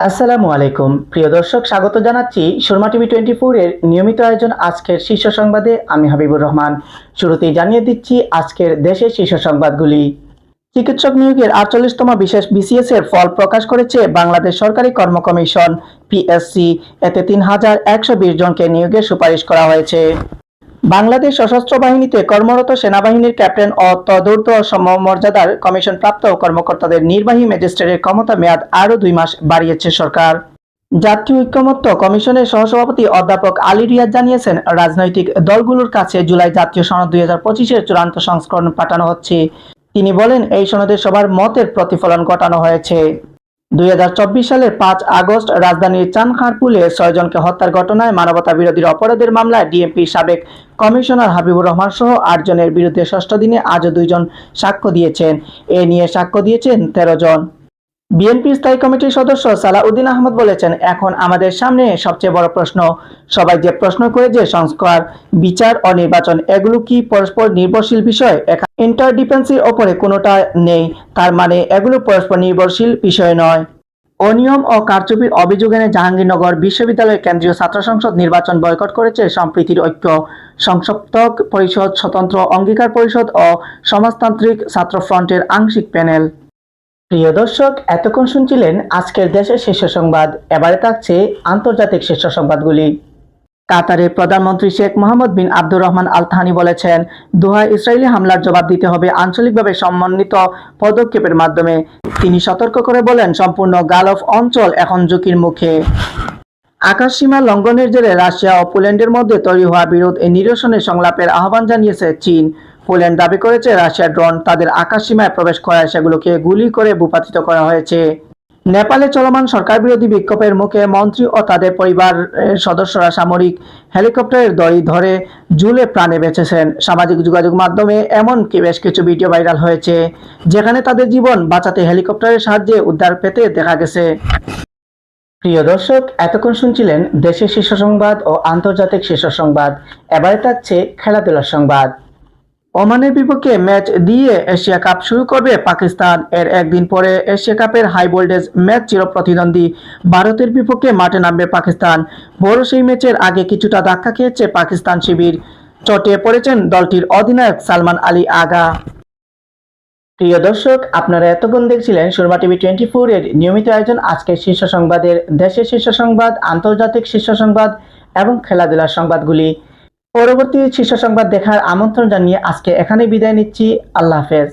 আসসালামু আলাইকুম প্রিয় দর্শক, স্বাগত জানাচ্ছি সুরমা টিভি 24 এর নিয়মিত আয়োজন আজকের শীর্ষ সংবাদে। আমি হাবিবুর রহমান। শুরুতেই জানিয়ে দিচ্ছি আজকের দেশের শীর্ষ সংবাদগুলি। চিকিৎসক নিয়োগের 48তম বিশেষ বিসিএস এর ফল প্রকাশ করেছে বাংলাদেশ সরকারি কর্ম কমিশন পিএসসি। এতে 3120 জনকে নিয়োগের সুপারিশ করা হয়েছে। বাংলাদেশ সশস্ত্র বাহিনীতে কর্মরত সেনাবাহিনীর ক্যাপ্টেন ও তদূর্ধ্ব সমমর্যাদার কমিশনপ্রাপ্ত কর্মকর্তাদের নির্বাহী ম্যাজিস্ট্রেটের ক্ষমতা মেয়াদ আরও 2 মাস বাড়িয়েছে সরকার। জাতীয় ঐক্যমত্য কমিশনের সহসভাপতি অধ্যাপক আলী রিয়াজ জানিয়েছেন, রাজনৈতিক দলগুলোর কাছে জুলাই জাতীয় সনদ 2025-এর চূড়ান্ত সংস্করণ পাঠানো হচ্ছে। তিনি বলেন, এই সনদে সবার মতের প্রতিফলন ঘটানো হয়েছে। 2024 সালের 5 আগস্ট রাজধানীর চানখারপুলে 6 জনকে হত্যার ঘটনায় মানবতা বিরোধী অপরাধের মামলায় ডিএমপির সাবেক কমিশনার হাবিবুর রহমান সহ 8 জনের বিরুদ্ধে ষষ্ঠ দিনে আজও 2 জন সাক্ষ্য দিয়েছেন। এ নিয়ে সাক্ষ্য দিয়েছেন 13 জন। বিএনপির স্থায়ী কমিটির সদস্য সালাউদ্দিন আহমদ বলেছেন, এখন আমাদের সামনে সবচেয়ে বড় প্রশ্ন, সবাই যে প্রশ্ন করে যে সংস্কার, বিচার ও নির্বাচন এগুলো কি পরস্পর নির্ভরশীল বিষয়? ইন্টারডিপেন্সির ওপরে কোনোটা নেই, তার মানে এগুলো পরস্পর নির্ভরশীল বিষয় নয়। অনিয়ম ও কারচুপির অভিযোগ এনে জাহাঙ্গীরনগর বিশ্ববিদ্যালয়ের কেন্দ্রীয় ছাত্র সংসদ নির্বাচন বয়কট করেছে সম্প্রীতির ঐক্য, সংসপ্তক পরিষদ, স্বতন্ত্র অঙ্গীকার পরিষদ ও সমাজতান্ত্রিক ছাত্র ফ্রন্টের আংশিক প্যানেল। প্রিয় দর্শক, এতক্ষণ শুনছিলেন আজকের দেশের শীর্ষ সংবাদ। এবারে থাকছে আন্তর্জাতিক শীর্ষ সংবাদগুলি। কাতারের প্রধানমন্ত্রী শেখ মোহাম্মদ বিন আব্দুর রহমান আল থানি বলেছেন, দোহায় ইসরায়েলি হামলার জবাব দিতে হবে আঞ্চলিকভাবে সমন্বিত পদক্ষেপের মাধ্যমে। তিনি সতর্ক করে বলেন, সম্পূর্ণ গালফ অঞ্চল এখন ঝুঁকির মুখে। আকাশসীমা লঙ্ঘনের জেরে রাশিয়া ও পোল্যান্ডের মধ্যে তৈরি হওয়া বিরোধ নিরসনে সংলাপের আহ্বান জানিয়েছে চীন। পোল্যান্ড দাবি করেছে, রাশিয়ার ড্রোন তাদের আকাশসীমায় প্রবেশ করায় সেগুলোকে গুলি করে ভূপাতিত করা হয়েছে। নেপালে চলমান সরকার বিরোধী বিক্ষোভের মুখে মন্ত্রী ও তাদের পরিবারের সদস্যরা সামরিক হেলিকপ্টারের দড়ি ধরে ঝুলে প্রাণে বেঁচেছেন। সামাজিক যোগাযোগ মাধ্যমে এমনকি বেশ কিছু ভিডিও ভাইরাল হয়েছে, যেখানে তাদের জীবন বাঁচাতে হেলিকপ্টারের সাহায্যে উদ্ধার পেতে দেখা গেছে। প্রিয় দর্শক, এতক্ষণ শুনছিলেন দেশের শীর্ষ সংবাদ ও আন্তর্জাতিক শীর্ষ সংবাদ। এবারে থাকছে খেলাধুলার সংবাদ। ওমানের বিপক্ষে ম্যাচ দিয়ে এশিয়া কাপ শুরু করবে পাকিস্তান। এর একদিন পরে এশিয়া কাপের হাই ভোল্টেজ ম্যাচ চিরপ্রতিদ্বন্দ্বী ভারতের বিপক্ষে মাঠে নামবে পাকিস্তান। বড় সেই ম্যাচের আগে কিছুটা ধাক্কা খেয়েছে পাকিস্তান শিবির। চটে পড়েছেন দলটির অধিনায়ক সালমান আলী আগা। প্রিয় দর্শক, আপনারা এতক্ষণ দেখছিলেন সুরমা টিভি 24 এর নিয়মিত আয়োজন আজকের শীর্ষ সংবাদের দেশের শীর্ষ সংবাদ, আন্তর্জাতিক শীর্ষ সংবাদ এবং খেলাধুলার সংবাদগুলি। পরবর্তী শীর্ষ সংবাদ দেখার আমন্ত্রণ জানিয়ে আজকে এখানেই বিদায় নিচ্ছি। আল্লাহ হাফেজ।